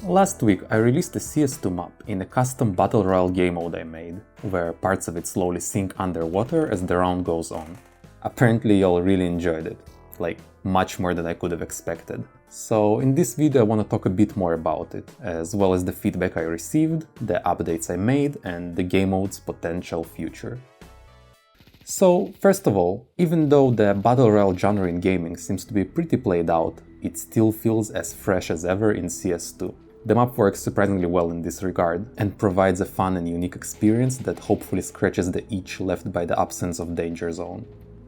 Last week I released a CS2 map in a custom Battle Royale game mode I made, where parts of it slowly sink underwater as the round goes on. Apparently y'all really enjoyed it, like much more than I could have expected. So in this video I want to talk a bit more about it, as well as the feedback I received, the updates I made, and the game mode's potential future. So first of all, even though the Battle Royale genre in gaming seems to be pretty played out, it still feels as fresh as ever in CS2. The map works surprisingly well in this regard, and provides a fun and unique experience that hopefully scratches the itch left by the absence of Danger Zone.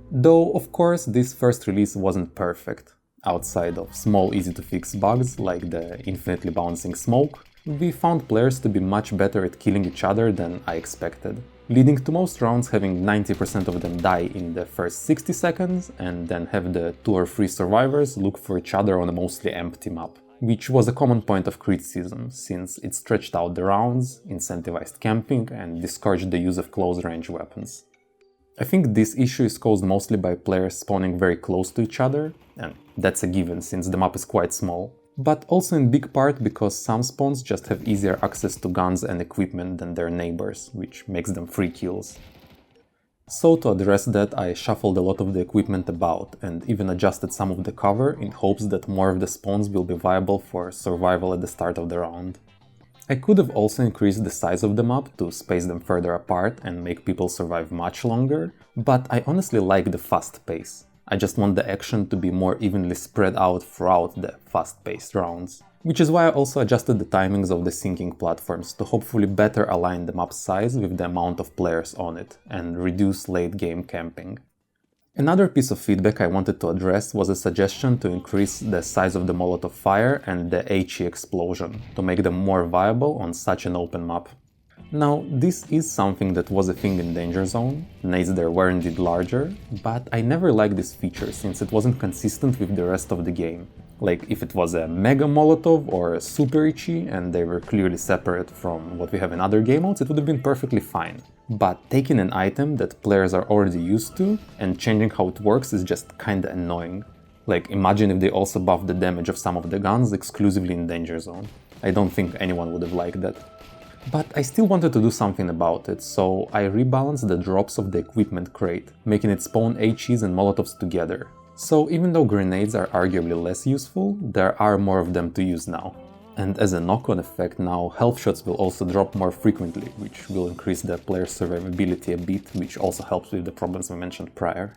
Though, of course, this first release wasn't perfect. Outside of small easy-to-fix bugs like the infinitely bouncing smoke, we found players to be much better at killing each other than I expected, leading to most rounds having 90% of them die in the first 60 seconds and then have the 2 or 3 survivors look for each other on a mostly empty map, which was a common point of criticism since it stretched out the rounds, incentivized camping, and discouraged the use of close-range weapons. I think this issue is caused mostly by players spawning very close to each other, and that's a given since the map is quite small, but also in big part because some spawns just have easier access to guns and equipment than their neighbors, which makes them free kills. So to address that, I shuffled a lot of the equipment about and even adjusted some of the cover in hopes that more of the spawns will be viable for survival at the start of the round. I could have also increased the size of the map to space them further apart and make people survive much longer, but I honestly like the fast pace. I just want the action to be more evenly spread out throughout the fast-paced rounds. Which is why I also adjusted the timings of the syncing platforms to hopefully better align the map size with the amount of players on it and reduce late-game camping. Another piece of feedback I wanted to address was a suggestion to increase the size of the Molotov fire and the HE explosion to make them more viable on such an open map. Now, this is something that was a thing in Danger Zone, nades there were indeed larger, but I never liked this feature since it wasn't consistent with the rest of the game. Like, if it was a Mega Molotov or a Super Ichi and they were clearly separate from what we have in other game modes, it would have been perfectly fine. But taking an item that players are already used to and changing how it works is just kinda annoying. Like, imagine if they also buffed the damage of some of the guns exclusively in Danger Zone. I don't think anyone would have liked that. But I still wanted to do something about it, so I rebalanced the drops of the equipment crate, making it spawn HEs and Molotovs together. So even though grenades are arguably less useful, there are more of them to use now. And as a knock-on effect now, health shots will also drop more frequently, which will increase the player's survivability a bit, which also helps with the problems we mentioned prior.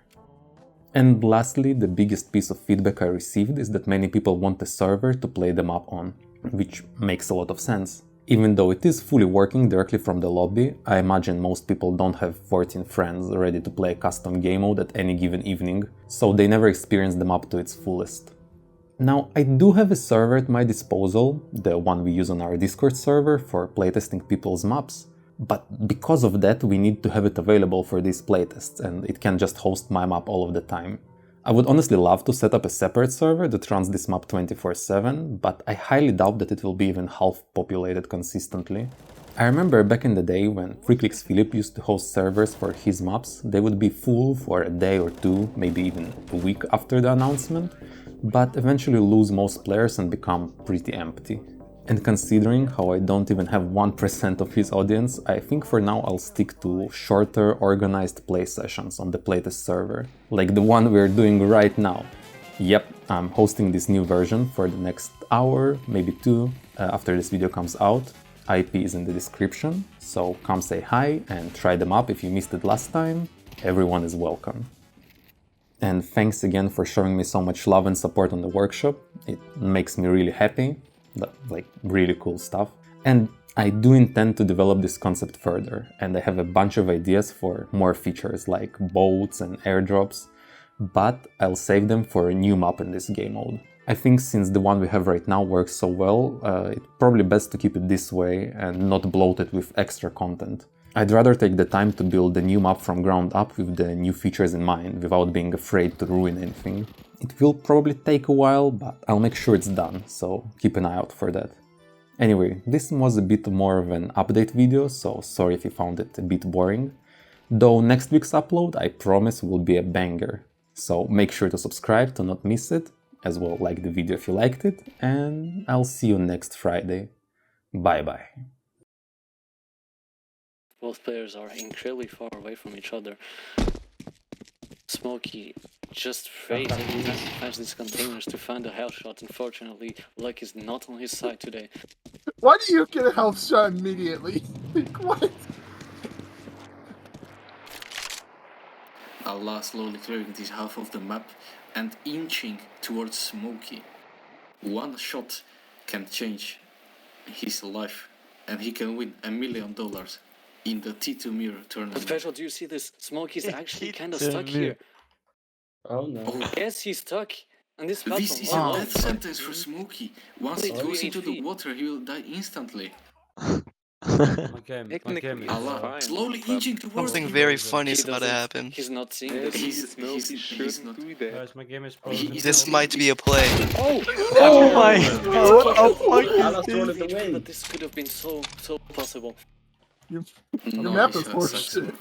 And lastly, the biggest piece of feedback I received is that many people want a server to play the map on, which makes a lot of sense. Even though it is fully working directly from the lobby, I imagine most people don't have 14 friends ready to play a custom game mode at any given evening, so they never experience the map to its fullest. Now, I do have a server at my disposal, the one we use on our Discord server for playtesting people's maps, but because of that we need to have it available for these playtests and it can't just host my map all of the time. I would honestly love to set up a separate server that runs this map 24/7, but I highly doubt that it will be even half populated consistently. I remember back in the day when FreeClick's Philip used to host servers for his maps, they would be full for a day or two, maybe even a week after the announcement, but eventually lose most players and become pretty empty. And considering how I don't even have 1% of his audience, I think for now I'll stick to shorter, organized play sessions on the playtest server, like the one we're doing right now. Yep, I'm hosting this new version for the next hour, maybe 2, after this video comes out. IP is in the description, so come say hi and try them up if you missed it last time. Everyone is welcome. And thanks again for showing me so much love and support on the workshop. It makes me really happy. Like really cool stuff. And I do intend to develop this concept further, and I have a bunch of ideas for more features like boats and airdrops, but I'll save them for a new map in this game mode. I think since the one we have right now works so well, it's probably best to keep it this way and not bloat it with extra content. I'd rather take the time to build the new map from ground up with the new features in mind, without being afraid to ruin anything. It will probably take a while, but I'll make sure it's done, so keep an eye out for that. Anyway, this was a bit more of an update video, so sorry if you found it a bit boring. Though next week's upload, I promise, will be a banger. So make sure to subscribe to not miss it. as well, like the video if you liked it, and I'll see you next Friday. Bye bye. Both players are incredibly far away from each other. Smokey just finds these containers to find a health shot. Unfortunately, luck is not on his side today. Why do you get a health shot immediately? Like, what? Allah slowly clearing this half of the map and inching towards Smokey. One shot can change his life, and he can win $1 million in the T2 Mirror tournament. Special, do you see this? Smokey's actually kind of stuck here. Oh no. Yes, he's stuck. And this platform. This is a death sentence for Smokey. Once it goes into the water, he will die instantly. Allah slowly inching towards Something very funny is about to happen. He's not seeing this. He's not. This might be a play. Oh my god! But this could have been so possible. Your map is horseshit.